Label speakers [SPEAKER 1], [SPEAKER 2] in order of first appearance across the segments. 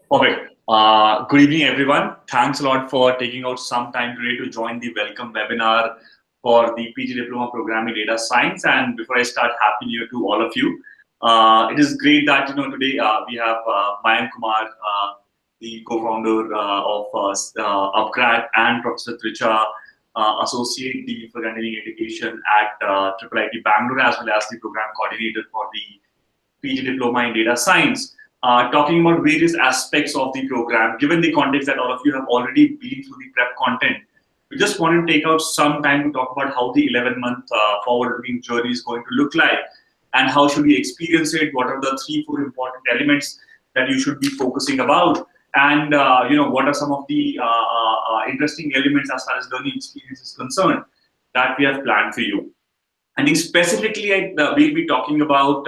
[SPEAKER 1] Perfect. Good evening, everyone. Thanks a lot for taking out some time today to join the welcome webinar for the PG Diploma Program in Data Science. And before I start, Happy New Year to all of you. It is great that today we have Mayank Kumar, the co-founder of UpGrad, and Professor Tricha, Associate Dean for Continuing Education at IIIT Bangalore, as well as the program coordinator for the PG Diploma in Data Science, talking about various aspects of the program. Given the context that all of you have already been through the prep content, we just want to take out some time to talk about how the 11-month forward-looking journey is going to look like, and how should we experience it, what are the 3-4 important elements that you should be focusing about, and what are some of the interesting elements as far as learning experience is concerned that we have planned for you. I think specifically we'll be talking about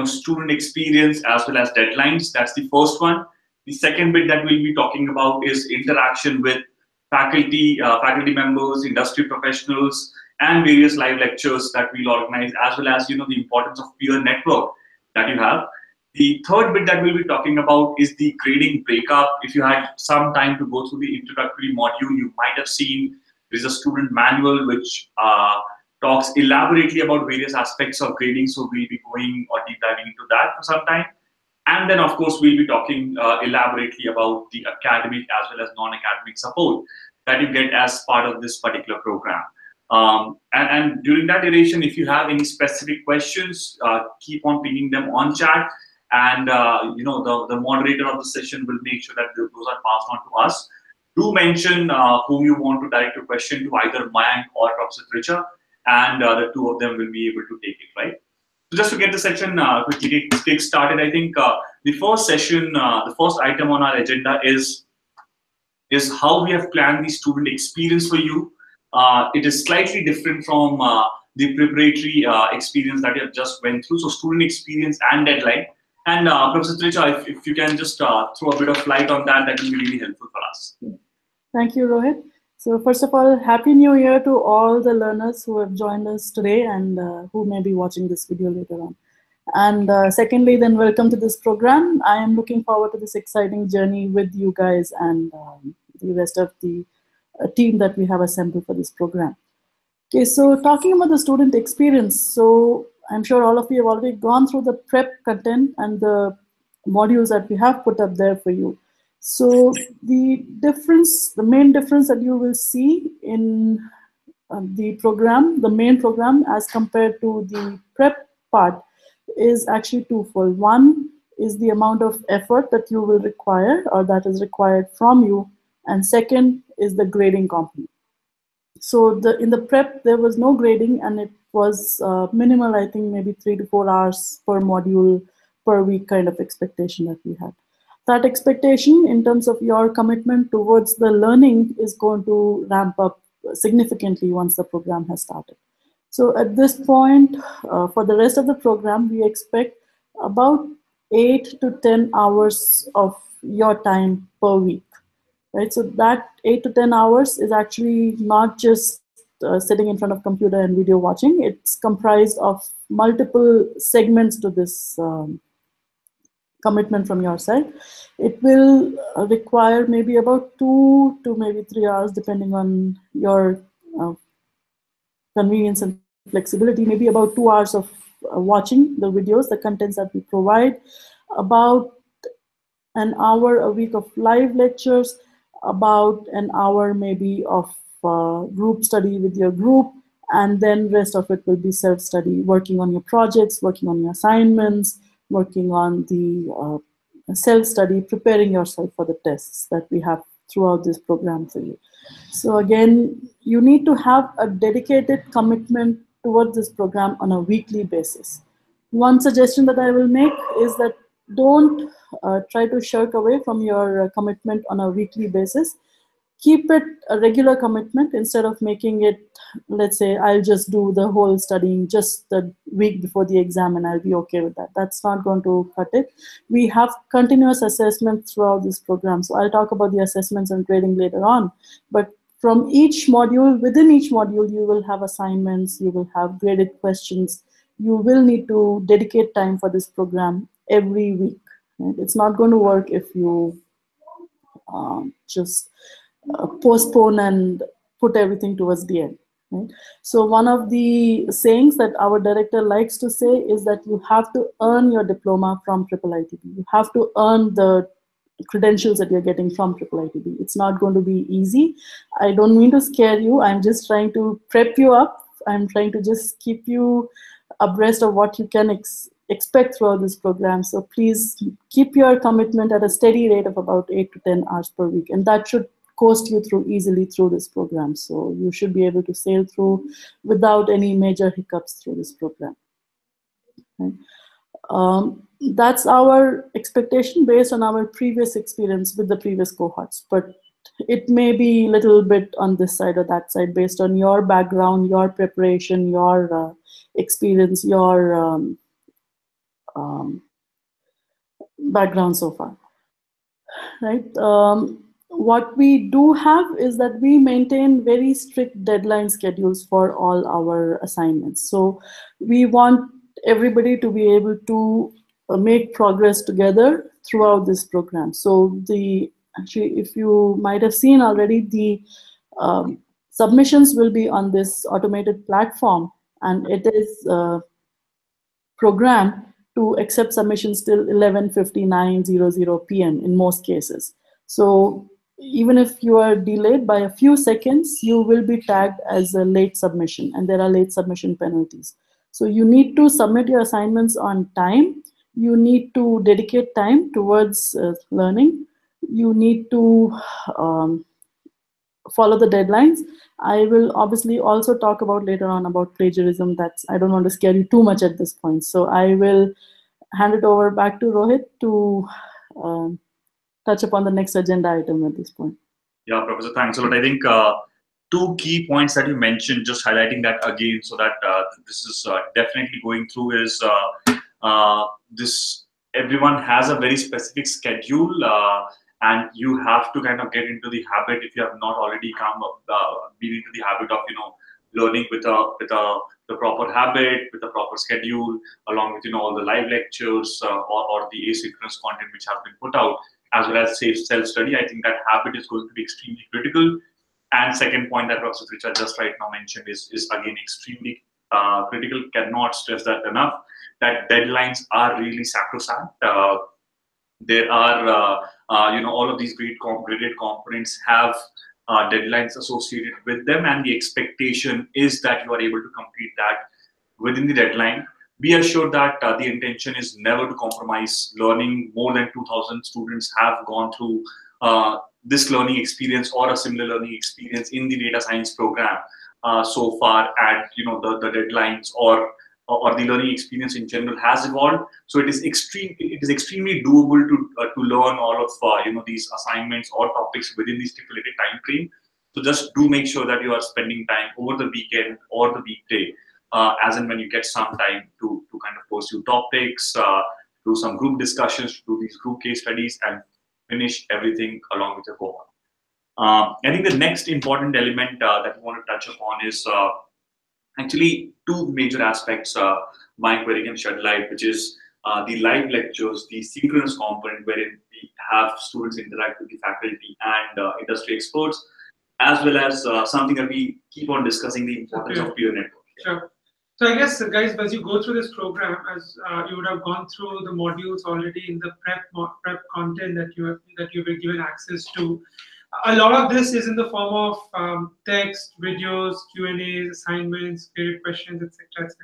[SPEAKER 1] student experience as well as deadlines. That's the first one. The second bit that we'll be talking about is interaction with faculty, faculty members, industry professionals, and various live lectures that we'll organize, as well as the importance of peer network that you have. The third bit that we'll be talking about is the grading breakup. If you had some time to go through the introductory module, you might have seen there's a student manual which talks elaborately about various aspects of grading, so we'll be going or deep diving into that for some time. And then, of course, we'll be talking elaborately about the academic as well as non-academic support that you get as part of this particular program. And during that duration, if you have any specific questions, keep on pinging them on chat, and the moderator of the session will make sure that those are passed on to us. Do mention whom you want to direct your question to, either Mayank or Professor Tricha, and the two of them will be able to take it, right? So just to get the session quickly kick started, I think the first session, the first item on our agenda is how we have planned the student experience for you. It is slightly different from the preparatory experience that you have just went through. So student experience and deadline. And Professor Tricha, if you can just throw a bit of light on that, that will be really helpful for us.
[SPEAKER 2] Thank you, Rohit. So first of all, Happy New Year to all the learners who have joined us today and who may be watching this video later on. And secondly, then welcome to this program. I am looking forward to this exciting journey with you guys and the rest of the team that we have assembled for this program. Okay, so talking about the student experience, so I'm sure all of you have already gone through the prep content and the modules that we have put up there for you. So the main difference that you will see in the program, the main program, as compared to the prep part, is actually twofold. One is the amount of effort that you will require, or that is required from you, and second is the grading component. So in the prep, there was no grading, and it was minimal, I think maybe 3 to 4 hours per module per week kind of expectation that we had. That expectation in terms of your commitment towards the learning is going to ramp up significantly once the program has started. So at this point, for the rest of the program, we expect about 8 to 10 hours of your time per week, right? So that 8 to 10 hours is actually not just sitting in front of computer and video watching. It's comprised of multiple segments to this commitment from your side. It will require maybe about 2 to maybe 3 hours, depending on your convenience and flexibility, maybe about 2 hours of watching the videos, the contents that we provide, about an hour a week of live lectures, about an hour maybe of group study with your group, and then rest of it will be self-study, working on your projects, working on your assignments, working on the self-study, preparing yourself for the tests that we have throughout this program for you. So again, you need to have a dedicated commitment towards this program on a weekly basis. One suggestion that I will make is that don't try to shirk away from your commitment on a weekly basis. Keep it a regular commitment instead of making it, let's say, I'll just do the whole studying just the week before the exam and I'll be okay with that. That's not going to cut it. We have continuous assessment throughout this program. So I'll talk about the assessments and grading later on. But from each module, within each module, you will have assignments, you will have graded questions. You will need to dedicate time for this program every week, Right? It's not going to work if you just postpone and put everything towards the end. Right? So one of the sayings that our director likes to say is that you have to earn your diploma from IIIT-B. You have to earn the credentials that you're getting from IIIT-B. It's not going to be easy. I don't mean to scare you. I'm just trying to prep you up. I'm trying to just keep you abreast of what you can expect throughout this program. So please keep your commitment at a steady rate of about 8 to 10 hours per week. And that should coast you through easily through this program. So you should be able to sail through without any major hiccups through this program. Right? That's our expectation based on our previous experience with the previous cohorts. But it may be a little bit on this side or that side based on your background, your preparation, your experience, your background so far. Right? What we do have is that we maintain very strict deadline schedules for all our assignments. So we want everybody to be able to make progress together throughout this program. So actually, if you might have seen already, the submissions will be on this automated platform, and it is programmed to accept submissions till 11:59:00 p.m. in most cases. So even if you are delayed by a few seconds, you will be tagged as a late submission, and there are late submission penalties. So you need to submit your assignments on time. You need to dedicate time towards learning. You need to follow the deadlines. I will obviously also talk about later on about plagiarism. I don't want to scare you too much at this point. So I will hand it over back to Rohit to touch upon the next agenda item at this point.
[SPEAKER 1] Yeah, Professor, thanks a lot. I think two key points that you mentioned, just highlighting that again, so that this is definitely going through is this. Everyone has a very specific schedule, and you have to kind of get into the habit if you have not already been into the habit of learning with the proper habit, with the proper schedule, along with all the live lectures or the asynchronous content which has been put out, as well as safe self-study. I think that habit is going to be extremely critical. And second point that Professor Tricha just right now mentioned is again extremely critical. Cannot stress that enough. That deadlines are really sacrosanct. There are all of these graded components have deadlines associated with them, and the expectation is that you are able to complete that within the deadline. Be assured that the intention is never to compromise learning. More than 2,000 students have gone through this learning experience or a similar learning experience in the data science program so far, and the deadlines or the learning experience in general has evolved. So it is extremely doable to learn all of these assignments or topics within the stipulated time frame. So just do make sure that you are spending time over the weekend or the weekday, as and when you get some time to kind of pursue topics, do some group discussions, do these group case studies, and finish everything along with your cohort. I think the next important element that we want to touch upon is actually two major aspects my query can shed light, which is the live lectures, the synchronous component wherein we have students interact with the faculty and industry experts, as well as something that we keep on discussing, the importance of peer network.
[SPEAKER 3] Sure. So I guess, guys, as you go through this program, as you would have gone through the modules already in the prep content that you've been given access to. A lot of this is in the form of text, videos, Q&As, assignments, graded questions, etc., etc.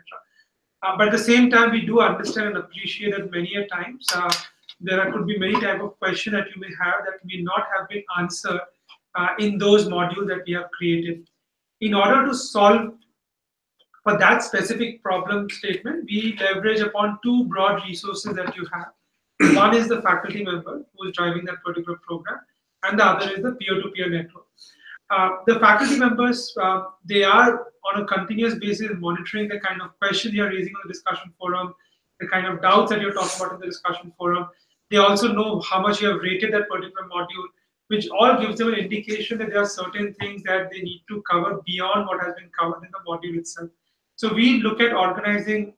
[SPEAKER 3] But at the same time, we do understand and appreciate that many a times there could be many type of questions that you may have that may not have been answered in those modules that we have created. In order to solve for that specific problem statement, we leverage upon two broad resources that you have. One is the faculty member who is driving that particular program, and the other is the peer-to-peer network. The faculty members, they are on a continuous basis monitoring the kind of questions you are raising on the discussion forum, the kind of doubts that you're talking about in the discussion forum. They also know how much you have rated that particular module, which all gives them an indication that there are certain things that they need to cover beyond what has been covered in the module itself. So we look at organizing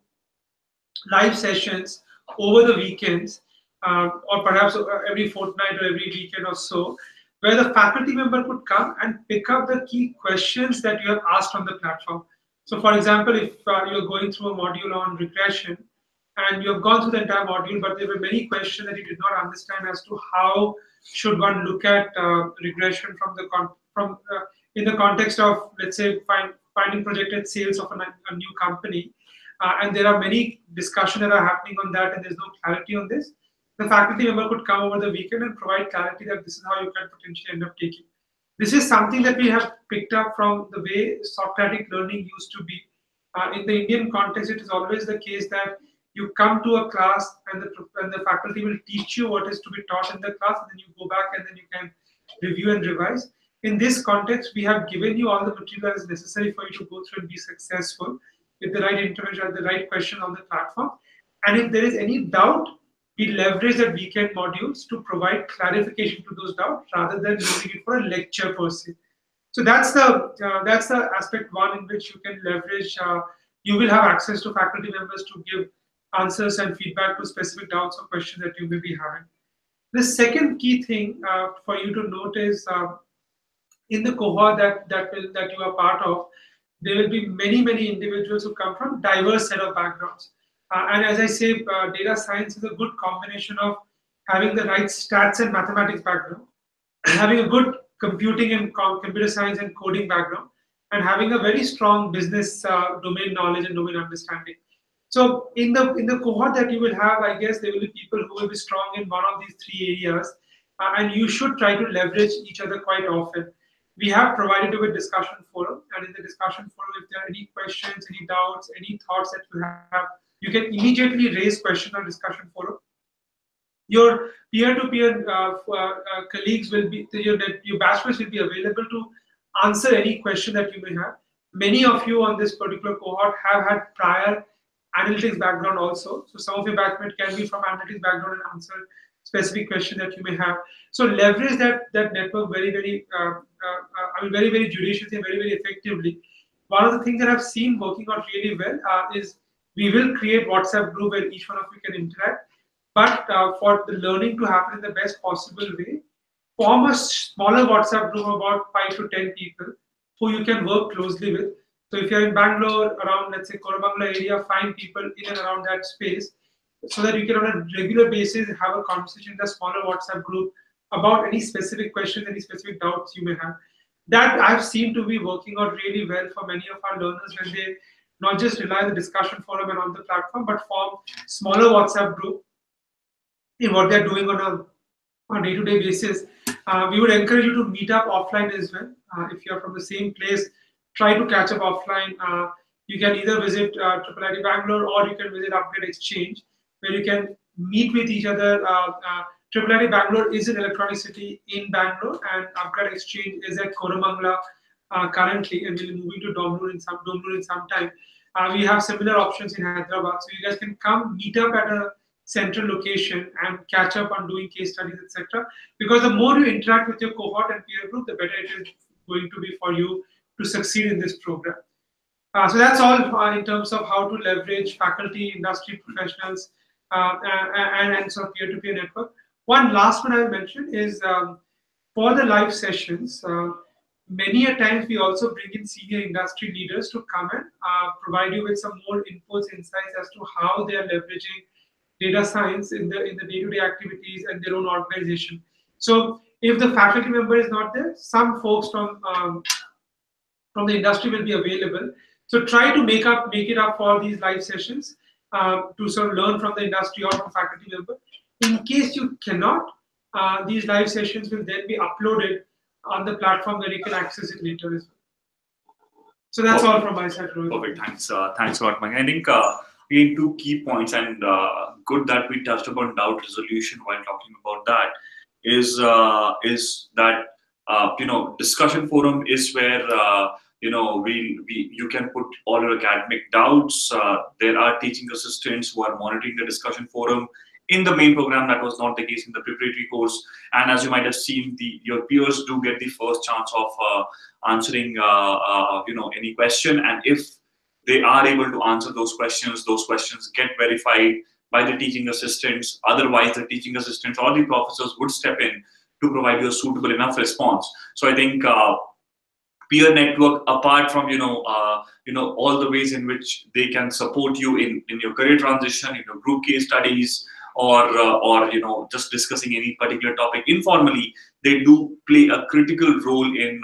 [SPEAKER 3] live sessions over the weekends or perhaps every fortnight or every weekend or so, where the faculty member could come and pick up the key questions that you have asked on the platform. So for example, if you're going through a module on regression and you have gone through the entire module, but there were many questions that you did not understand as to how should one look at regression from the in the context of, let's say, finding projected sales of a new company, and there are many discussions that are happening on that, and there's no clarity on this. The faculty member could come over the weekend and provide clarity that this is how you can potentially end up taking. This is something that we have picked up from the way Socratic learning used to be. In the Indian context, it is always the case that you come to a class and the faculty will teach you what is to be taught in the class, and then you go back and then you can review and revise. In this context, we have given you all the material that is necessary for you to go through and be successful with the right intervention, the right question on the platform. And if there is any doubt, we leverage the weekend modules to provide clarification to those doubts rather than using it for a lecture per se. So that's the aspect one in which you can leverage. You will have access to faculty members to give answers and feedback to specific doubts or questions that you may be having. The second key thing for you to note is in the cohort that you are part of, there will be many individuals who come from diverse set of backgrounds. And as I say, data science is a good combination of having the right stats and mathematics background, having a good computing and computer science and coding background, and having a very strong business domain knowledge and domain understanding. So in the cohort that you will have, I guess there will be people who will be strong in one of these three areas, and you should try to leverage each other quite often. We have provided you with discussion forum, and in the discussion forum, if there are any questions, any doubts, any thoughts that you have, you can immediately raise questions on discussion forum. Your peer-to-peer colleagues will be, your batchmates will be available to answer any question that you may have. Many of you on this particular cohort have had prior analytics background also. So some of your batchmates can be from analytics background and answer specific question that you may have. So leverage that network very judiciously and very effectively. One of the things that I've seen working out really well is we will create WhatsApp group where each one of you can interact. But for the learning to happen in the best possible way, form a smaller WhatsApp group of about 5 to 10 people who you can work closely with. So if you're in Bangalore, around, let's say, Koramangala area, find people in and around that space so that you can on a regular basis have a conversation in the smaller WhatsApp group about any specific questions, any specific doubts you may have. That I've seen to be working out really well for many of our learners when they not just rely on the discussion forum and on the platform, but form smaller WhatsApp group in what they're doing on a day-to-day basis. We would encourage you to meet up offline as well. If you're from the same place, try to catch up offline. You can either visit IIIT Bangalore or you can visit Upgrade Exchange, where you can meet with each other. IIIT Bangalore is an electronic city in Bangalore, and Upgrade Exchange is at Koramangala currently, and we'll be moving to Domnur in some time. We have similar options in Hyderabad, so you guys can come meet up at a central location and catch up on doing case studies, etc. Because the more you interact with your cohort and peer group, the better it is going to be for you to succeed in this program. So that's all in terms of how to leverage faculty, industry professionals, and sort of peer-to-peer network. One last one I will mention is for the live sessions, many a times we also bring in senior industry leaders to come and provide you with some more inputs, insights as to how they are leveraging data science in the day-to-day activities and their own organization. So if the faculty member is not there, some folks from the industry will be available. So try to make it up for these live sessions to sort of learn from the industry or from faculty member. In case you cannot, these live sessions will then be uploaded on the platform where you can access it later as well. So that's all from my side, Rohit.
[SPEAKER 1] Perfect. Thanks a lot, Mike. I think again, two key points, and good that we touched upon doubt resolution while talking about that. Is that discussion forum is where you can put all your academic doubts. There are teaching assistants who are monitoring the discussion forum. In the main program, that was not the case in the preparatory course. And as you might have seen, your peers do get the first chance of answering any question. And if they are able to answer those questions get verified, by the teaching assistants. Otherwise, the teaching assistants or the professors would step in to provide you a suitable enough response. So I think peer network, apart from all the ways in which they can support you in your career transition, in your group case studies, or just discussing any particular topic informally, they do play a critical role in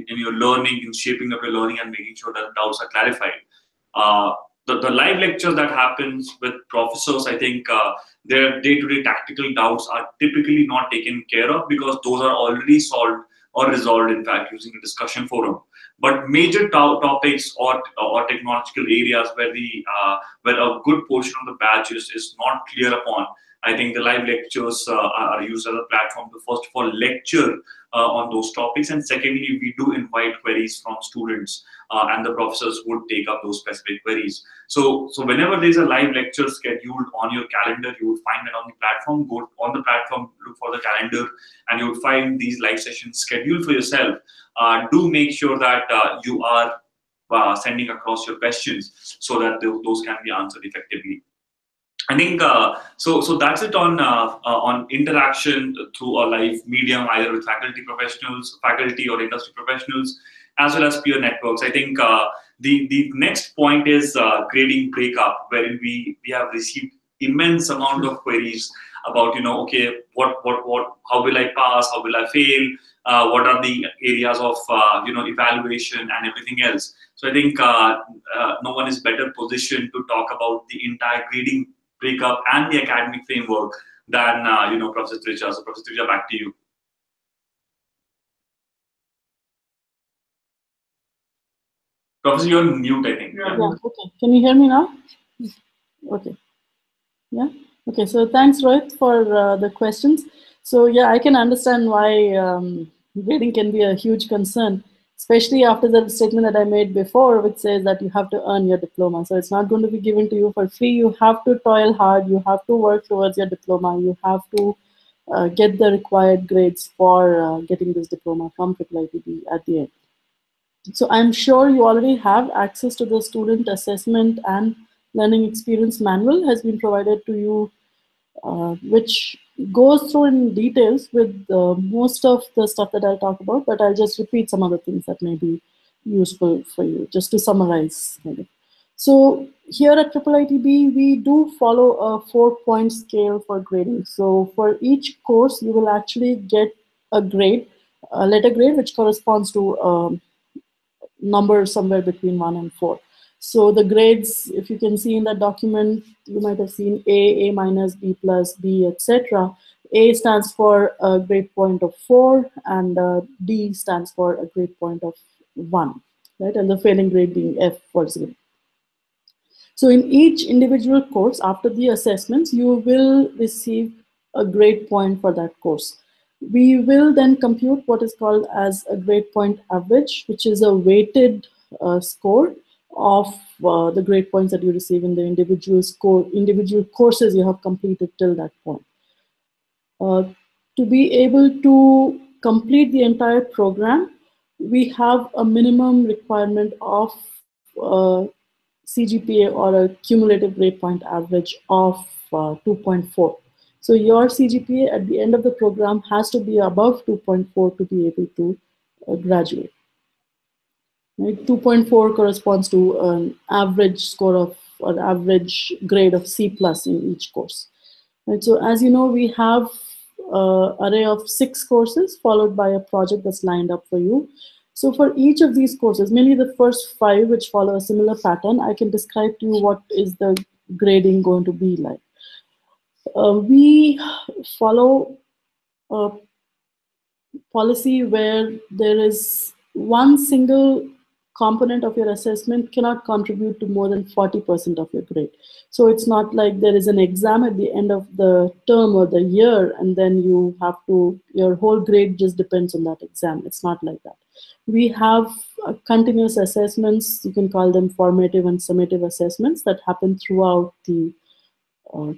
[SPEAKER 1] your learning, in shaping up your learning and making sure that doubts are clarified. The live lectures that happens with professors, I think their day-to-day tactical doubts are typically not taken care of, because those are already solved or resolved, in fact, using a discussion forum. But major topics or technological areas where a good portion of the batch is not clear upon, I think the live lectures are used as a platform to first of all lecture on those topics, and secondly, we do invite queries from students, and the professors would take up those specific queries. So whenever there's a live lecture scheduled on your calendar, you would find it on the platform. Go on the platform, look for the calendar, and you would find these live sessions scheduled for yourself. Do make sure that you are sending across your questions so that those can be answered effectively. I think so that's it on interaction through a live medium, either with faculty or industry professionals, as well as peer networks. I think the next point is grading breakup, wherein we have received immense amount of queries about okay, what how will I pass, how will I fail, what are the areas of evaluation and everything else. So I think no one is better positioned to talk about the entire grading breakup and the academic framework than Professor Tricha. So Professor Tricha, back to you. Professor, you're on mute, I think.
[SPEAKER 2] Yeah, okay. Can you hear me now? Okay. Yeah. Okay. So thanks, Rohit, for the questions. So yeah, I can understand why grading can be a huge concern, especially after the statement that I made before, which says that you have to earn your diploma. So it's not going to be given to you for free. You have to toil hard. You have to work towards your diploma. You have to get the required grades for getting this diploma from IIIT-B at the end. So I'm sure you already have access to the student assessment and learning experience manual has been provided to you, which goes through in details with most of the stuff that I'll talk about, but I'll just repeat some other things that may be useful for you, just to summarize. So here at IIIT-B, we do follow a 4-point scale for grading. So for each course, you will actually get a grade, a letter grade, which corresponds to number somewhere between 1 and 4. So the grades, if you can see in that document, you might have seen A, A minus, B plus, B, etc. A stands for a grade point of 4, and D stands for a grade point of 1, right? And the failing grade being F for 0. So in each individual course, after the assessments, you will receive a grade point for that course. We will then compute what is called as a grade point average, which is a weighted score of the grade points that you receive in the individual courses you have completed till that point. To be able to complete the entire program, we have a minimum requirement of CGPA, or a cumulative grade point average, of 2.4. So your CGPA at the end of the program has to be above 2.4 to be able to graduate. Right? 2.4 corresponds to an average score of, or average grade of C+ in each course. Right? So as you know, we have an array of 6 courses followed by a project that's lined up for you. So for each of these courses, mainly the first 5, which follow a similar pattern, I can describe to you what is the grading going to be like. We follow a policy where there is one single component of your assessment cannot contribute to more than 40% of your grade. So it's not like there is an exam at the end of the term or the year, and then you have to, your whole grade just depends on that exam. It's not like that. We have continuous assessments, you can call them formative and summative assessments, that happen throughout the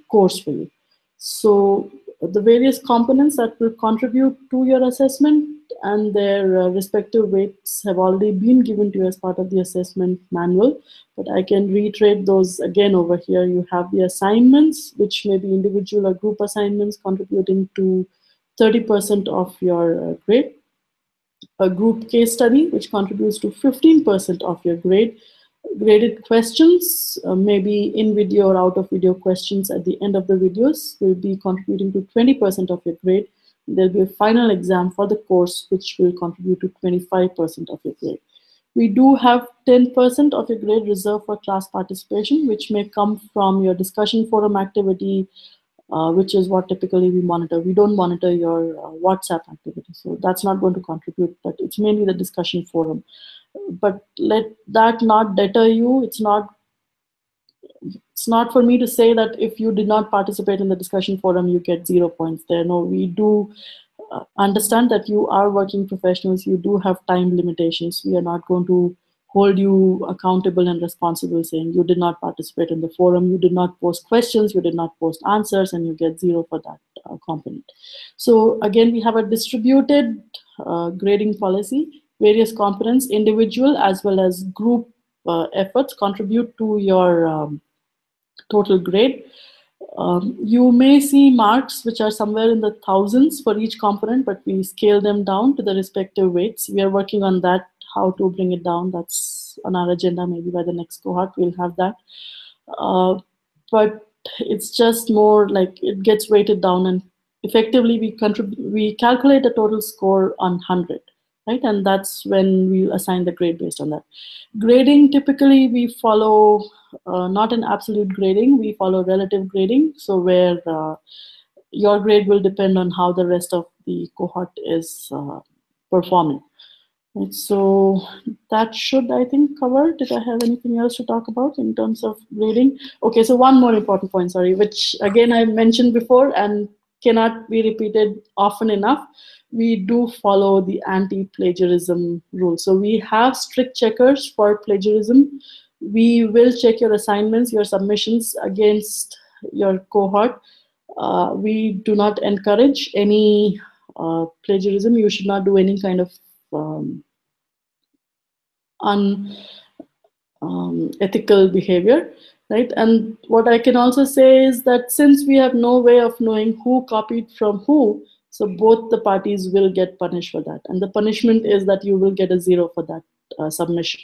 [SPEAKER 2] course for you. So the various components that will contribute to your assessment and their respective weights have already been given to you as part of the assessment manual, but I can reiterate those again over here. You have the assignments, which may be individual or group assignments, contributing to 30% of your grade. A group case study, which contributes to 15% of your grade. Graded questions, maybe in video or out of video questions at the end of the videos, will be contributing to 20% of your grade. There'll be a final exam for the course, which will contribute to 25% of your grade. We do have 10% of your grade reserved for class participation, which may come from your discussion forum activity, which is what typically we monitor. We don't monitor your WhatsApp activity, so that's not going to contribute, but it's mainly the discussion forum. But let that not deter you. It's not for me to say that if you did not participate in the discussion forum, you get 0 points there. No, we do understand that you are working professionals. You do have time limitations. We are not going to hold you accountable and responsible saying you did not participate in the forum, you did not post questions, you did not post answers, and you get 0 for that component. So again, we have a distributed grading policy. Various components, individual as well as group efforts, contribute to your total grade. You may see marks which are somewhere in the thousands for each component, but we scale them down to the respective weights. We are working on that, how to bring it down. That's on our agenda. Maybe by the next cohort we'll have that. But it's just more like it gets weighted down, and effectively we calculate a total score on 100. Right, and that's when we assign the grade based on that. Grading, typically we follow not an absolute grading, we follow relative grading. So where your grade will depend on how the rest of the cohort is performing. Right, so that should, I think, cover. Did I have anything else to talk about in terms of grading? Okay, so one more important point, sorry, which again I mentioned before and cannot be repeated often enough. We do follow the anti-plagiarism rule. So we have strict checkers for plagiarism. We will check your assignments, your submissions against your cohort. We do not encourage any plagiarism. You should not do any kind of unethical behavior. Right? And what I can also say is that since we have no way of knowing who copied from who, so both the parties will get punished for that. And the punishment is that you will get a 0 for that submission.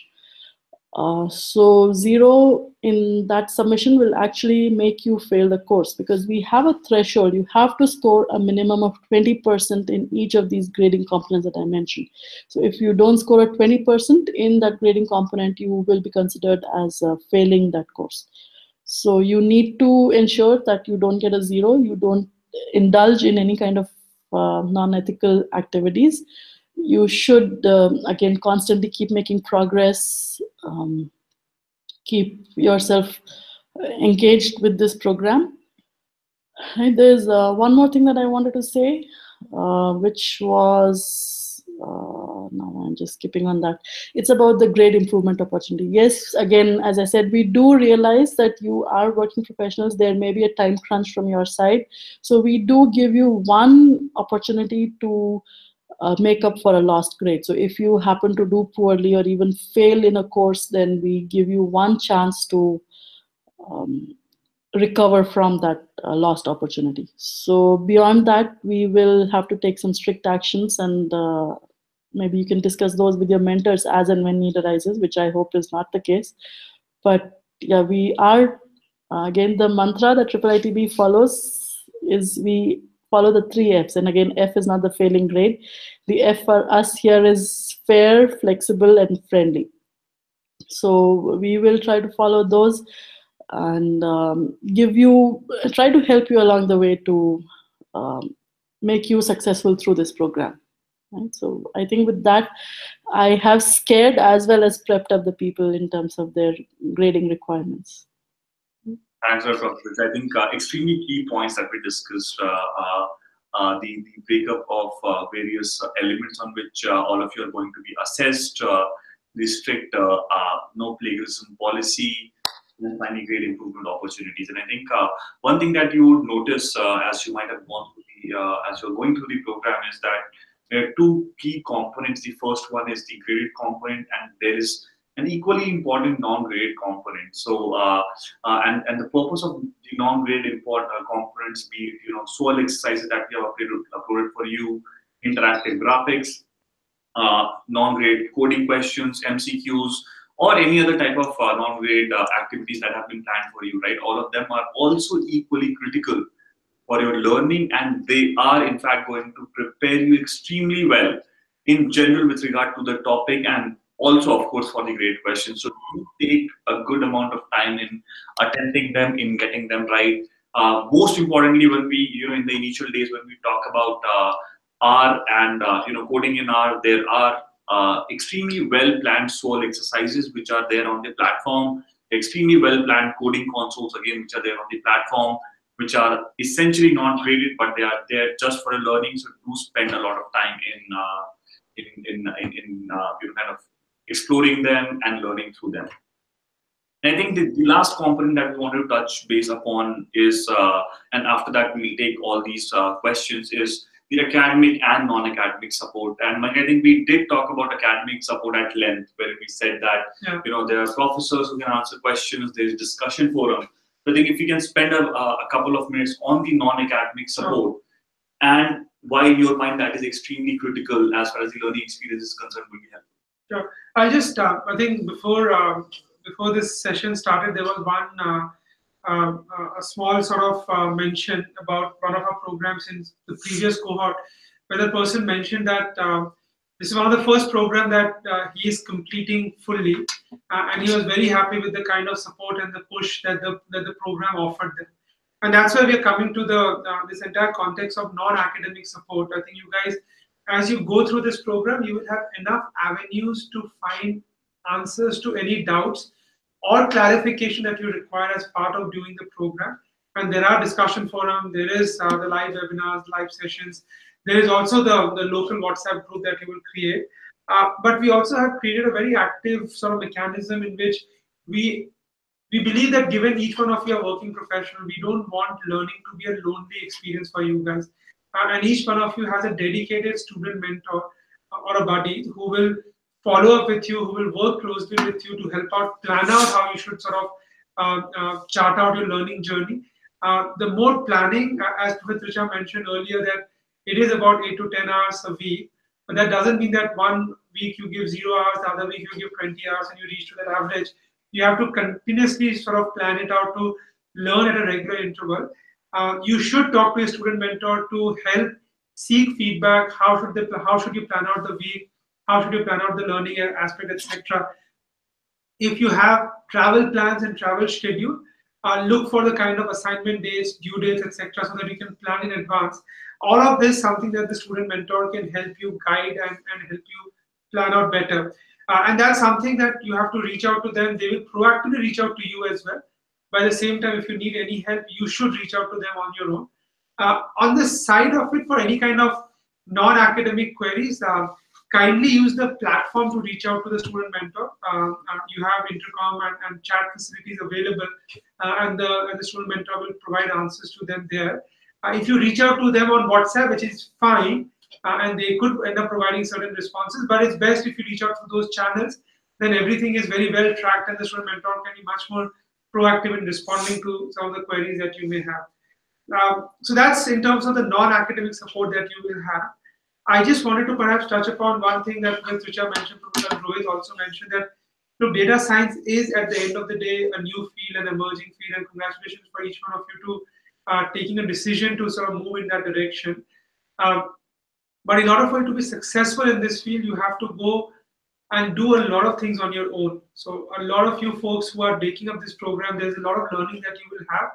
[SPEAKER 2] So 0 in that submission will actually make you fail the course, because we have a threshold. You have to score a minimum of 20% in each of these grading components that I mentioned. So if you don't score a 20% in that grading component, you will be considered as failing that course. So you need to ensure that you don't get a 0, you don't indulge in any kind of non-ethical activities. You should, again, constantly keep making progress, keep yourself engaged with this program. Right, there's one more thing that I wanted to say, which was, now I'm just skipping on that. It's about the grade improvement opportunity. Yes, again, as I said, we do realize that you are working professionals. There may be a time crunch from your side. So we do give you one opportunity to make up for a lost grade. So if you happen to do poorly or even fail in a course, then we give you one chance to recover from that lost opportunity. So beyond that, we will have to take some strict actions, and maybe you can discuss those with your mentors as and when need arises, which I hope is not the case. But yeah, we are, again, the mantra that IIIT-B follows is we follow the 3 Fs. And again, F is not the failing grade. The F for us here is fair, flexible, and friendly. So we will try to follow those and try to help you along the way to make you successful through this program. Right? So I think with that, I have scared as well as prepped up the people in terms of their grading requirements.
[SPEAKER 1] Thanks, Prof. I think extremely key points that we discussed, the breakup of various elements on which all of you are going to be assessed, the strict no plagiarism policy, and finally grade improvement opportunities. And I think one thing that you would notice as you might have gone through as you're going through the program is that there are two key components. The first one is the graded component, and there is an equally important non-graded component. So, and the purpose of the non-graded components, be it, SOAL exercises that we have uploaded for you, interactive graphics, non-grade coding questions, MCQs, or any other type of non-grade activities that have been planned for you, right? All of them are also equally critical for your learning, and they are in fact going to prepare you extremely well in general with regard to the topic, and also of course for the grade questions. So you take a good amount of time in attending them, in getting them right. Most importantly, when we, in the initial days when we talk about R and coding in R, there are extremely well planned SOAL exercises which are there on the platform, extremely well planned coding consoles again which are there on the platform, which are essentially non-graded, but they are there just for learning. So do spend a lot of time in kind of exploring them and learning through them. And I think the last component that we want to touch base upon is, and after that we'll take all these questions, is the academic and non-academic support. And Mike, I think we did talk about academic support at length, where we said that there are professors who can answer questions, there's discussion forum. So I think if we can spend a couple of minutes on the non-academic support, and why in your mind that is extremely critical as far as the learning experience is concerned, would be helpful.
[SPEAKER 3] Sure. I just, I think before this session started, there was one a small sort of mention about one of our programs in the previous cohort, where the person mentioned that this is one of the first programs that he is completing fully, and he was very happy with the kind of support and the push that the program offered them. And that's why we are coming to this entire context of non-academic support. I think you guys, as you go through this program, you will have enough avenues to find answers to any doubts or clarification that you require as part of doing the program. And there are discussion forums, there is the live webinars, live sessions. There is also the local WhatsApp group that you will create. But we also have created a very active sort of mechanism in which we believe that given each one of you are working professional, we don't want learning to be a lonely experience for you guys. And each one of you has a dedicated student mentor or a buddy who will follow up with you, who will work closely with you to help out, plan out how you should sort of chart out your learning journey. The more planning, as Tricha mentioned earlier, that it is about 8 to 10 hours a week, but that doesn't mean that one week you give 0 hours, the other week you give 20 hours and you reach to that average. You have to continuously sort of plan it out to learn at a regular interval. You should talk to a student mentor to help seek feedback. How should you plan out the week? How should you plan out the learning aspect, etc. If you have travel plans and travel schedule, look for the kind of assignment dates, due dates, etc., so that you can plan in advance. All of this is something that the student mentor can help you guide and help you plan out better. And that's something that you have to reach out to them. They will proactively reach out to you as well. By the same time, if you need any help, you should reach out to them on your own. On the side of it, for any kind of non-academic queries, kindly use the platform to reach out to the student mentor. You have intercom and chat facilities available, and the student mentor will provide answers to them there. If you reach out to them on WhatsApp, which is fine, and they could end up providing certain responses, but it's best if you reach out to those channels, then everything is very well tracked and the student mentor can be much more proactive in responding to some of the queries that you may have. So that's in terms of the non-academic support that you will have. I just wanted to perhaps touch upon one thing that Tricha mentioned, Professor Rohit also mentioned, that data science is at the end of the day a new field, an emerging field, and congratulations for each one of you to taking a decision to sort of move in that direction. But in order for you to be successful in this field, you have to go and do a lot of things on your own. So a lot of you folks who are taking up this program, there's a lot of learning that you will have,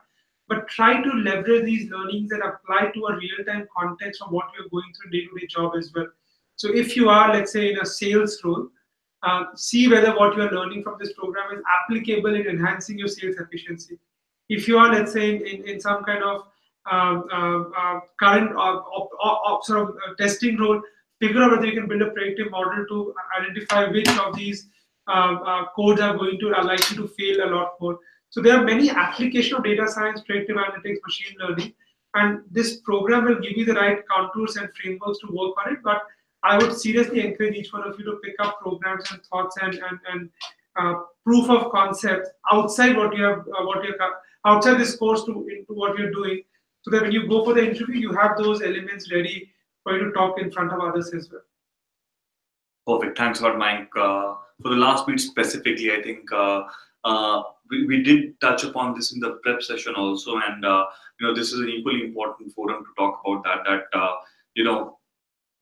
[SPEAKER 3] but try to leverage these learnings and apply to a real-time context of what you're going through day-to-day job as well. So if you are, let's say, in a sales role, see whether what you're learning from this program is applicable in enhancing your sales efficiency. If you are, let's say, in some kind of current sort of testing role, figure out whether you can build a predictive model to identify which of these codes are likely to fail a lot more. So there are many applications of data science, predictive analytics, machine learning, and this program will give you the right contours and frameworks to work on it. But I would seriously encourage each one of you to pick up programs and thoughts and proof of concept outside what you have, outside this course to into what you're doing, so that when you go for the interview, you have those elements ready for you to talk in front of others as well.
[SPEAKER 1] Perfect. Thanks a lot, Mike. For the last bit specifically, I think we did touch upon this in the prep session also, and this is an equally important forum to talk about that.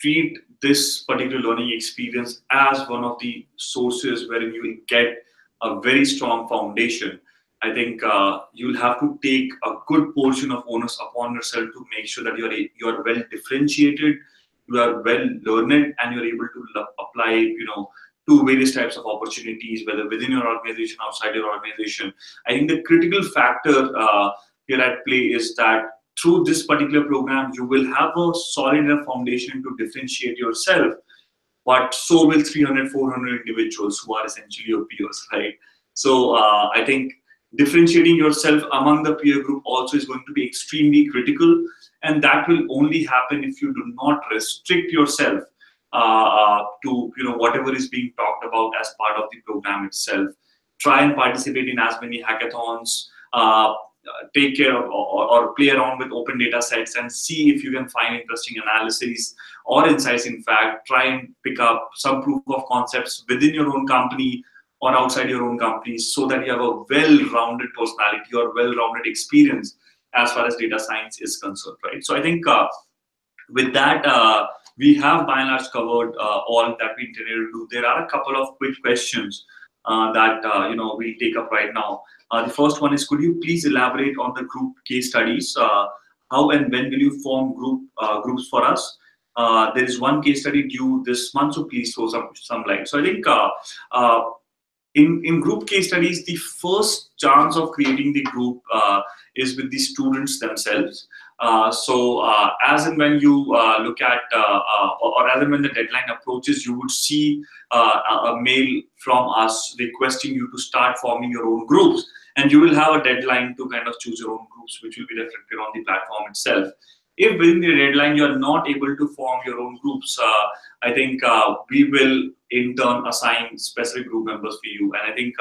[SPEAKER 1] Treat this particular learning experience as one of the sources wherein you will get a very strong foundation. I think you'll have to take a good portion of onus upon yourself to make sure that you are well differentiated, you are well learned, and you're able to apply, to various types of opportunities, whether within your organization, outside your organization. I think the critical factor here at play is that through this particular program, you will have a solid enough foundation to differentiate yourself, but so will 300, 400 individuals who are essentially your peers, right? So I think differentiating yourself among the peer group also is going to be extremely critical, and that will only happen if you do not restrict yourself to whatever is being talked about as part of the program itself. Try and participate in as many hackathons. Take care of or play around with open data sets and see if you can find interesting analyses or insights. In fact, try and pick up some proof of concepts within your own company or outside your own company, so that you have a well-rounded personality or well-rounded experience as far as data science is concerned, right? So I think with that, we have by and large covered all that we intended to do. There are a couple of quick questions that we'll take up right now. The first one is, could you please elaborate on the group case studies? How and when will you form groups for us? There is one case study due this month, so please throw some light. So I think in group case studies, the first chance of creating the group is with the students themselves. So as and when you look at, or as and when the deadline approaches, you would see a mail from us requesting you to start forming your own groups, and you will have a deadline to kind of choose your own groups, which will be reflected on the platform itself. If within the deadline you are not able to form your own groups, I think we will in turn assign specific group members for you. And I think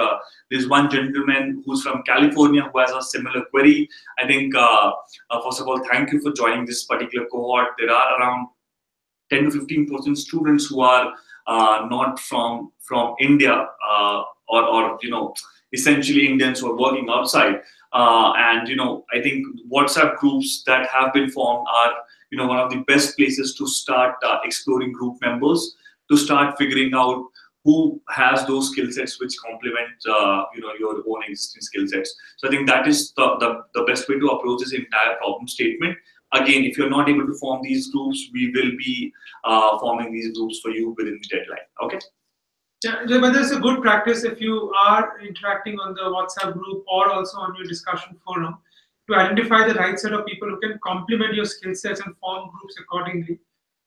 [SPEAKER 1] there's one gentleman who's from California who has a similar query. I think, first of all, thank you for joining this particular cohort. There are around 10 to 15% students who are not from India or essentially Indians who are working outside. And I think WhatsApp groups that have been formed are one of the best places to start exploring group members, to start figuring out who has those skill sets which complement your own existing skill sets. So I think that is the best way to approach this entire problem statement. Again, if you're not able to form these groups, we will be forming these groups for you within the deadline. Okay.
[SPEAKER 3] Yeah, but there's a good practice if you are interacting on the WhatsApp group or also on your discussion forum to identify the right set of people who can complement your skill sets and form groups accordingly.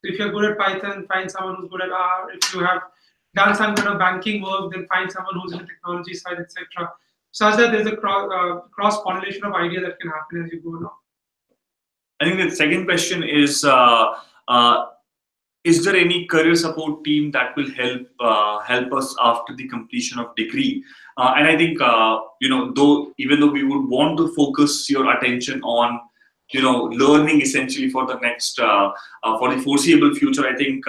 [SPEAKER 3] So if you're good at Python, find someone who's good at R. If you have done some kind of banking work, then find someone who's in the technology side, etc. Such that there's a cross pollination of ideas that can happen as you go along.
[SPEAKER 1] I think the second question is there any career support team that will help us after the completion of degree? And I think even though we would want to focus your attention on learning essentially for the next for the foreseeable future, I think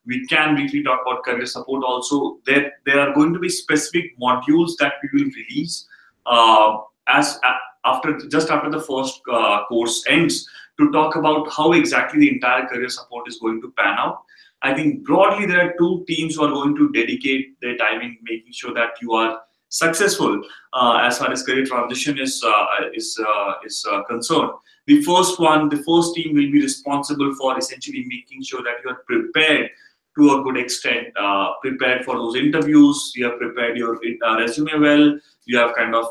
[SPEAKER 1] we can briefly talk about career support also. There are going to be specific modules that we will release just after the first course ends, to talk about how exactly the entire career support is going to pan out. I think broadly there are two teams who are going to dedicate their time in making sure that you are successful as far as career transition is concerned. The first team will be responsible for essentially making sure that you are prepared to a good extent, prepared for those interviews, you have prepared your resume well, you have kind of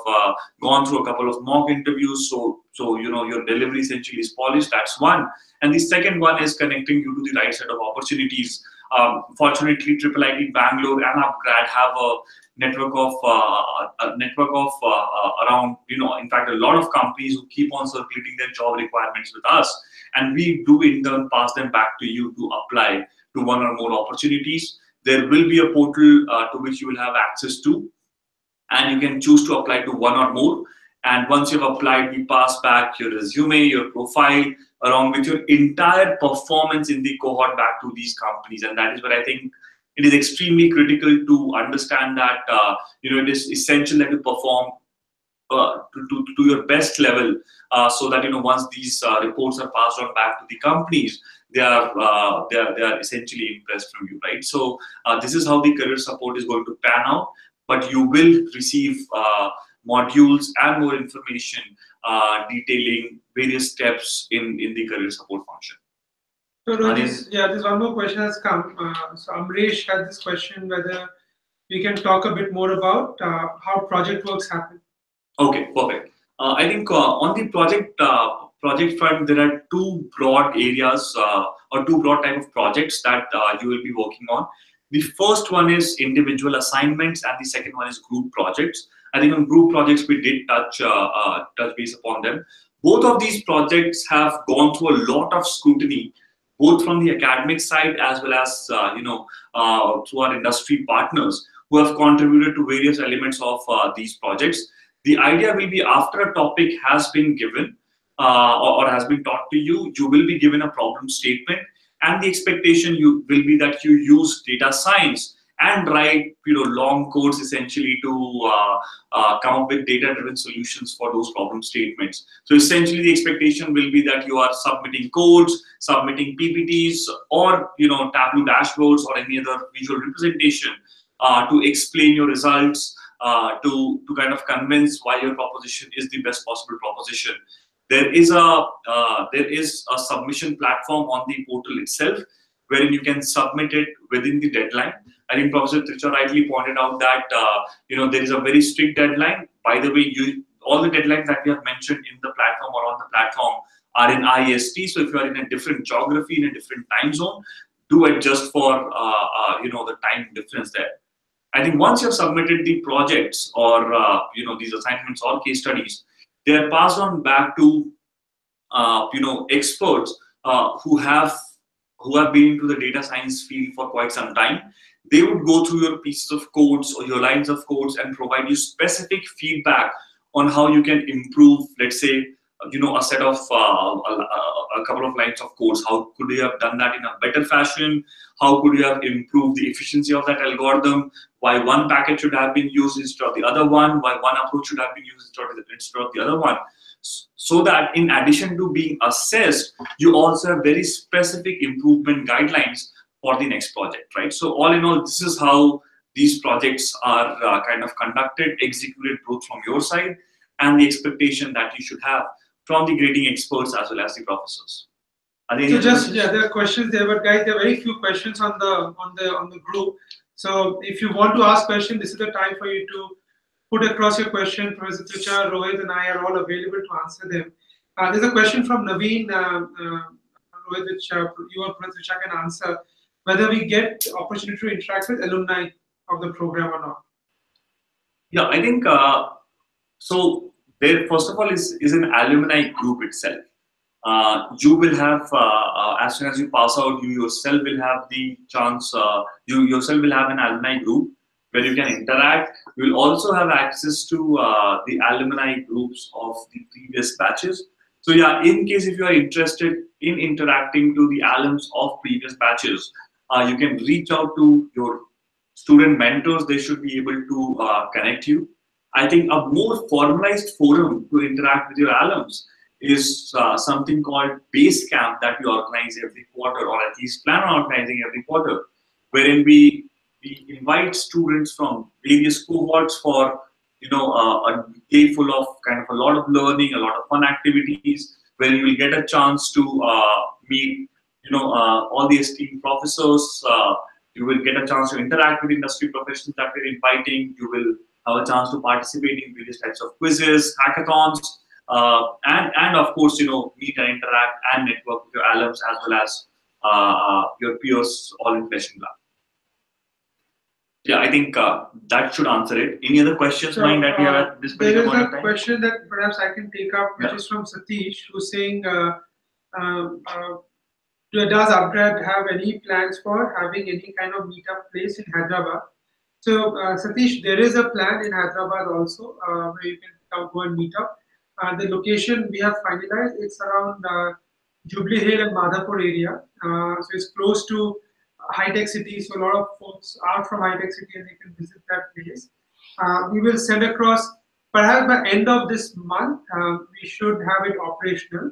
[SPEAKER 1] gone through a couple of mock interviews, so your delivery essentially is polished. That's one. And the second one is connecting you to the right set of opportunities. Fortunately, IIIT Bangalore and UpGrad have a network of around in fact a lot of companies who keep on circulating their job requirements with us, and we do in turn pass them back to you to apply to one or more opportunities. There will be a portal to which you will have access to, and you can choose to apply to one or more. And once you've applied, we pass back your resume, your profile, along with your entire performance in the cohort back to these companies. And that is where I think it is extremely critical to understand that it is essential that you perform to your best level, so that once these reports are passed on back to the companies, they are essentially impressed from you, right? So this is how the career support is going to pan out, but you will receive modules and more information detailing various steps in the career support function.
[SPEAKER 3] So there's one more question has come. So Amresh had this question whether we can talk a bit more about how project works happen.
[SPEAKER 1] Okay, perfect. I think on the project front, there are two broad areas or two broad type of projects that you will be working on. The first one is individual assignments, and the second one is group projects. I think on group projects we did touch base upon them. Both of these projects have gone through a lot of scrutiny, both from the academic side as well as through our industry partners who have contributed to various elements of these projects. The idea will be, after a topic has been given or has been taught to you, you will be given a problem statement, and the expectation will be that you use data science and write long codes essentially to come up with data-driven solutions for those problem statements. So essentially, the expectation will be that you are submitting codes, submitting PPTs, or Tableau dashboards or any other visual representation to explain your results. To kind of convince why your proposition is the best possible proposition. There is a submission platform on the portal itself, wherein you can submit it within the deadline. I think Professor Tricha rightly pointed out that there is a very strict deadline. By the way, all the deadlines that we have mentioned in the platform or on the platform are in IIST. So if you are in a different geography, in a different time zone, do adjust for the time difference there. I think once you have submitted the projects or these assignments or case studies, they are passed on back to experts who have been into the data science field for quite some time. They would go through your pieces of codes or your lines of codes and provide you specific feedback on how you can improve, let's say, a set of a couple of lines of codes. How could you have done that in a better fashion? How could you have improved the efficiency of that algorithm? Why one packet should have been used instead of the other one? Why one approach should have been used instead of the other one? So that in addition to being assessed, you also have very specific improvement guidelines for the next project, right? So all in all, this is how these projects are kind of conducted, executed both from your side and the expectation that you should have from the grading experts as well as the professors.
[SPEAKER 3] So just there are questions there, but guys, there are very few questions on the group. So if you want to ask questions, this is the time for you to put across your question. Professor Tricha, Rohit, and I are all available to answer them. There's a question from Naveen, Rohit, which you or Professor Tricha can answer, whether we get opportunity to interact with alumni of the program or not.
[SPEAKER 1] Yeah, I think so. There, first of all, is an alumni group itself. You will have, as soon as you pass out, you yourself will have the chance, you yourself will have an alumni group where you can interact. You will also have access to the alumni groups of the previous batches. So yeah, in case if you are interested in interacting to the alums of previous batches, you can reach out to your student mentors. They should be able to connect you. I think a more formalized forum to interact with your alums is something called Base Camp that we organize every quarter, or at least plan on organizing every quarter, wherein we invite students from various cohorts for a day full of kind of a lot of learning, a lot of fun activities, where you will get a chance to meet all the esteemed professors. You will get a chance to interact with industry professionals that we're inviting. You will have a chance to participate in various types of quizzes, hackathons, and of course, meet and interact and network with your alums as well as your peers, all in flesh and blood. Yeah, I think that should answer it. Any other questions that we have at this particular point of time?
[SPEAKER 3] There is a question that perhaps I can take up, which is from Satish, who's saying, does Upgrad have any plans for having any kind of meetup place in Hyderabad? So, Satish, there is a plan in Hyderabad also where you can go and meet up. The location we have finalized, it's around Jubilee Hill and Madhapur area. So it's close to high-tech city, so a lot of folks are from high-tech city and they can visit that place. We will send across, perhaps by end of this month, we should have it operational.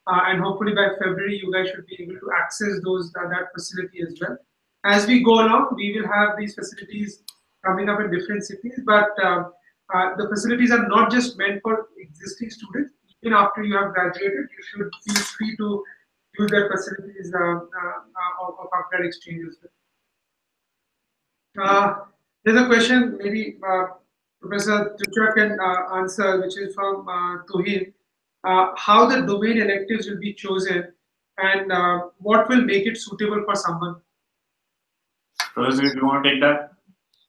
[SPEAKER 3] And hopefully by February, you guys should be able to access that facility as well. As we go along, we will have these facilities coming up in different cities, but the facilities are not just meant for existing students. Even after you have graduated, you should feel free to use their facilities of Upgrad Exchange as well. There's a question, maybe Professor Tricha can answer, which is from Tuhin. How the domain electives will be chosen and what will make it suitable for someone?
[SPEAKER 1] Professor, if you want to take that.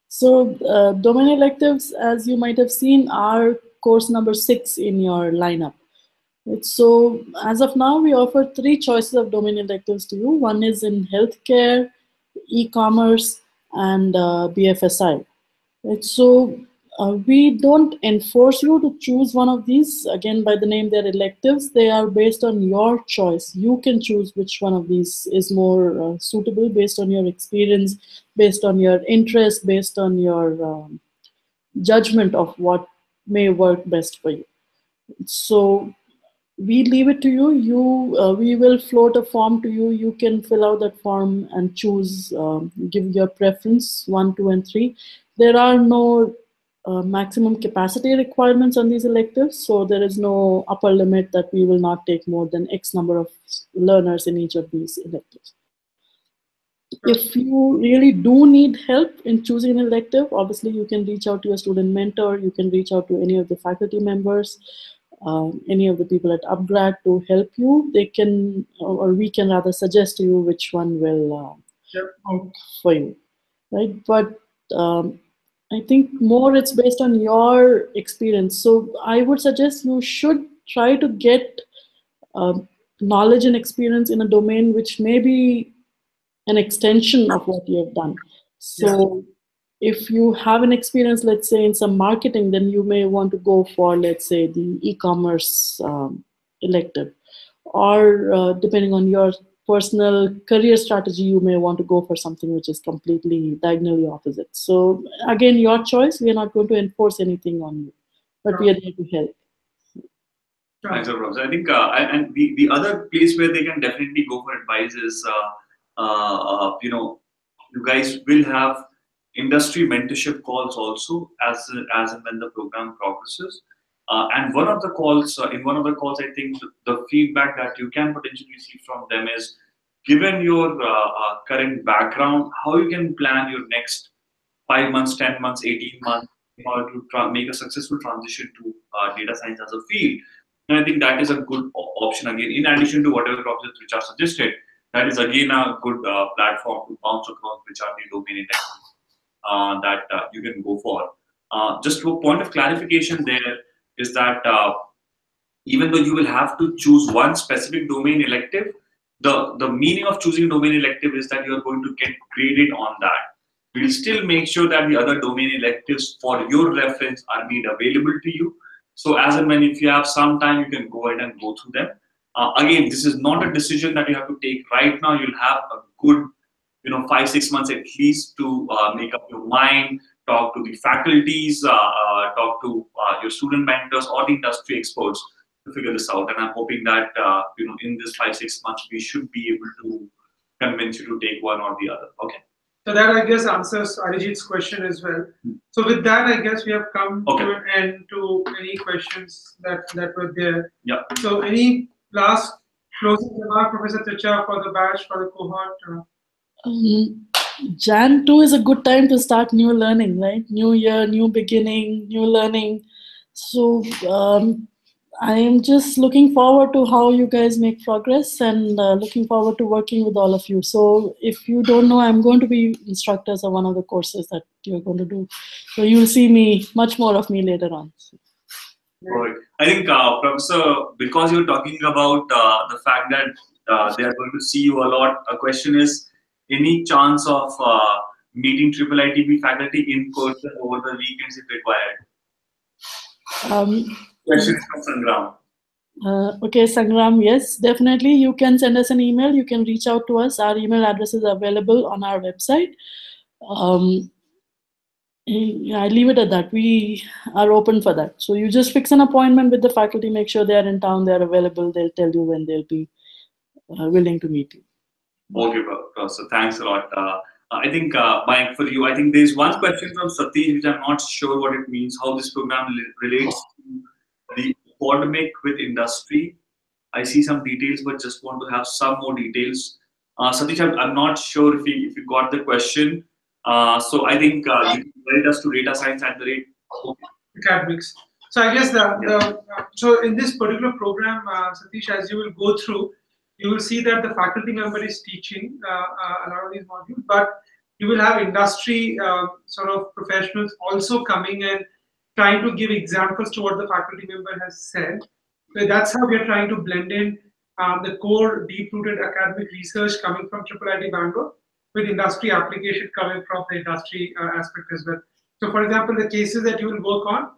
[SPEAKER 2] So domain electives, as you might have seen, are course number 6 in your lineup. So as of now, we offer 3 choices of domain electives to you. One is in healthcare, e-commerce, and BFSI. So we don't enforce you to choose one of these. Again, by the name, they're electives. They are based on your choice. You can choose which one of these is more suitable based on your experience, based on your interest, based on your judgment of what may work best for you. So we leave it to you. We will float a form to you. You can fill out that form and choose, give your preference 1, 2, and 3. There are no maximum capacity requirements on these electives, so there is no upper limit that we will not take more than X number of learners in each of these electives. If you really do need help in choosing an elective, obviously you can reach out to your student mentor, you can reach out to any of the faculty members, any of the people at Upgrad to help you. They can, or we can rather suggest to you which one will work for you, right? But I think more it's based on your experience. So I would suggest you should try to get knowledge and experience in a domain which may be an extension of what you have done. So if you have an experience, let's say in some marketing, then you may want to go for, let's say, the e-commerce elective. Or depending on your personal career strategy, you may want to go for something which is completely diagonally opposite. So again, your choice. We are not going to enforce anything on you, but we are there to help.
[SPEAKER 1] Thanks, Prof. I think, and the other place where they can definitely go for advice is, you guys will have industry mentorship calls also as and when the program progresses. And one of the calls, in one of the calls, I think the feedback that you can potentially receive from them is, given your current background, how you can plan your next 5 months, 10 months, 18 months in order to make a successful transition to data science as a field. And I think that is a good option again, in addition to whatever Professor Tricha suggested. That is again a good platform to bounce across which are the domain electives that you can go for. Just to a point of clarification there is that even though you will have to choose one specific domain elective, the meaning of choosing domain elective is that you are going to get graded on that. We'll still make sure that the other domain electives for your reference are made available to you. So as and when if you have some time, you can go ahead and go through them. Again, this is not a decision that you have to take right now. You'll have a good 5-6 months at least to make up your mind, talk to the faculties, talk to your student mentors or the industry experts to figure this out. And I'm hoping that in this 5-6 months we should be able to convince you to take one or the other. Okay.
[SPEAKER 3] So that, I guess, answers Arijit's question as well. So with that, I guess we have come to an end to any questions that were there.
[SPEAKER 1] Yeah.
[SPEAKER 3] So any last closing remark, Professor Tricha, for the batch, for the cohort?
[SPEAKER 2] Jan 2 is a good time to start new learning, right? New year, new beginning, new learning. So I am just looking forward to how you guys make progress and looking forward to working with all of you. So if you don't know, I'm going to be instructors of one of the courses that you're going to do. So you'll see much more of me later on.
[SPEAKER 1] Right. I think, Professor, because you're talking about the fact that they are going to see you a lot, a question is, any chance of meeting IIIT-B faculty in person over the weekends if required? Question is from Sangram.
[SPEAKER 2] Okay, Sangram, yes, definitely. You can send us an email. You can reach out to us. Our email address is available on our website. I leave it at that. We are open for that. So you just fix an appointment with the faculty, make sure they are in town, they are available. They'll tell you when they'll be willing to meet you.
[SPEAKER 1] Okay, Professor, thanks a lot. I think, Mike, for you, I think there's one question from Satish, which I'm not sure what it means, how this program relates to the pandemic with industry. I see some details, but just want to have some more details. Satish, I'm not sure if you got the question. So I think you can write us to datascience@.
[SPEAKER 3] Academics. So I guess so in this particular program, Satish, as you will go through, you will see that the faculty member is teaching a lot of these modules, but you will have industry sort of professionals also coming and trying to give examples to what the faculty member has said. So that's how we are trying to blend in the core deep-rooted academic research coming from IIIT Bangalore with industry application coming from the industry aspect as well. So for example, the cases that you will work on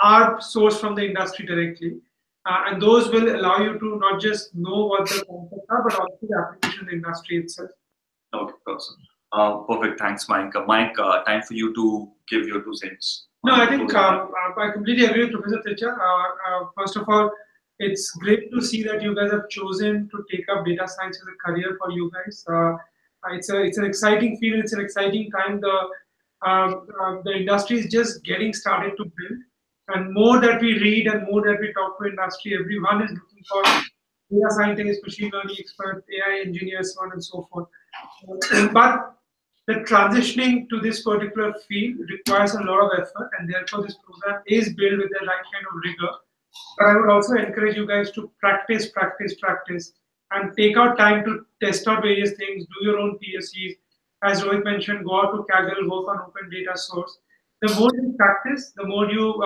[SPEAKER 3] are sourced from the industry directly. And those will allow you to not just know what the concepts are, but also the application in the industry itself.
[SPEAKER 1] Okay, awesome. Perfect. Thanks, Mike. Mike, time for you to give your 2 cents.
[SPEAKER 3] No, I think I completely agree with Professor Tricha. First of all, it's great to see that you guys have chosen to take up data science as a career for you guys. It's an exciting field. It's an exciting time. The industry is just getting started to build, and more that we read and more that we talk to industry, everyone is looking for data scientists, machine learning experts, AI engineers, so on and so forth. But the transitioning to this particular field requires a lot of effort, and therefore this program is built with the right kind of rigor. But I would also encourage you guys to practice, and take out time to test out various things, do your own POCs. As Rohit mentioned, go out to Kaggle, work on open data source. The more you practice, the more you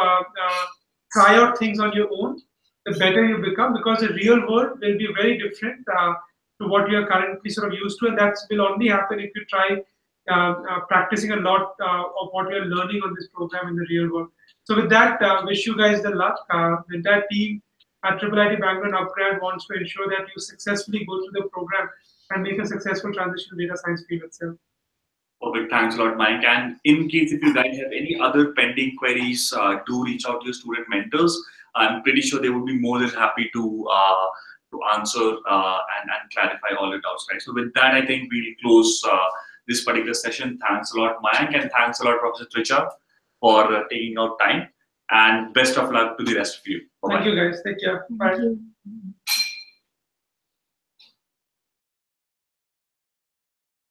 [SPEAKER 3] try out things on your own, the better you become, because the real world will be very different to what you are currently sort of used to, and that will only happen if you try practicing a lot of what you're learning on this program in the real world. So with that, wish you guys the luck. The entire team at IIIT Bangalore and Upgrad wants to ensure that you successfully go through the program and make a successful transition to data science field itself.
[SPEAKER 1] Perfect. Thanks a lot, Mike. And in case if you guys have any other pending queries, do reach out to your student mentors. I'm pretty sure they would be more than happy to answer and clarify all your doubts. Right. So with that, I think we'll close this particular session. Thanks a lot, Mayank, and thanks a lot, Professor Tricha, for taking out time. And best of luck to the rest of you.
[SPEAKER 3] Bye-bye. Thank you, guys. Take care. Bye.